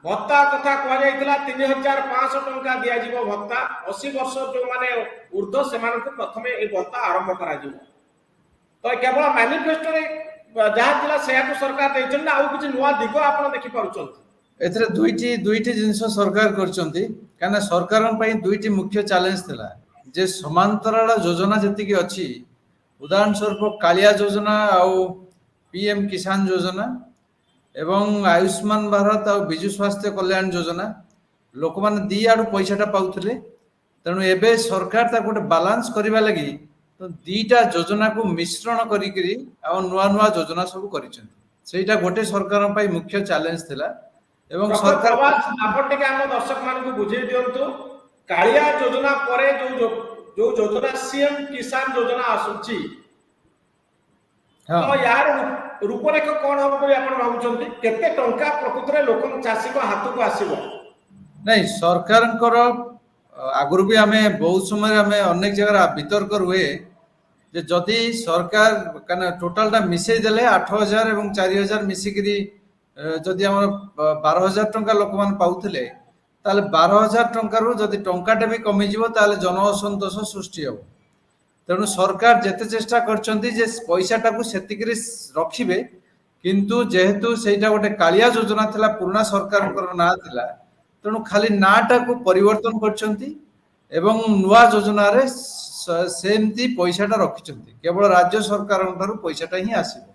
भत्ता कथा कहुला 3500 टंका दिया जीवो भत्ता 80 वर्ष जो माने ऊर्ध्व से प्रथम ये भत्ता आरंभ करा जीवो। तो केवल मैनिफेस्टो रे जहाँ थिला सेया को सरकार देछन ना आउ किछि नुवा दिगो आपण देखि पारुछन। एथरे दुईटी जिंस सरकार करछंती काना सरकारन पई दुईटी मुख्य चैलेंज थिला जे समांतराल योजना जति की अछि उदाहरण स्वरूप कालिया योजना आउ पीएम किसान योजना एवं आयुष्मान भारत और विजु स्वास्थ्य कल्याण योजना लोक मैंने दी आड़ पैसाटा पाउथिले तेणु एबे सरकार ता गोटे बालांस करबा लगी तो दीटा योजना को मिश्रण करिकरी आ नुआ नुआ योजना सब करिसेंती सेटा गोटे सरकार पई मुख्य चैलेंज थिला एवं सरकार आपण टिके हम दर्शक मान को बुझे दियंतु कालिया योजना परे जो योजना सीएम किसान योजना आसुची तो यार रूपरेख कौन हम बोली आपण भाबुचंती केते टंका प्रकृत रे लोक चासी को हाथ को आसीबो नहीं सरकार आगुरु भी आमे बहुत समय आमे अनेक जगह वितर्क रुए जे जदि सरकार काना टोटल टा मिसई देले 8000 एवं 4000 मिसिकरी जदि हम 12000 टंका लोक मान पाउथिले ताले 12000 टंका रु जदि टंकाटा भी कमी जिवो ताले जन असंतोष सृष्टि हो। तेणु सरकार जेते चेष्टा करछंती जे पैसाटा को सेतिकरी रखिबे किंतु जेहेतु सेटा गोटे कालिया योजना थिला पुराना सरकार ना थिला तेणु खाली नाटा को परिवर्तन करछंती एवं नुआ योजना रे सेमती पैसाटा रखिछंती केवल राज्य सरकार पैसाटा ही आसीबो।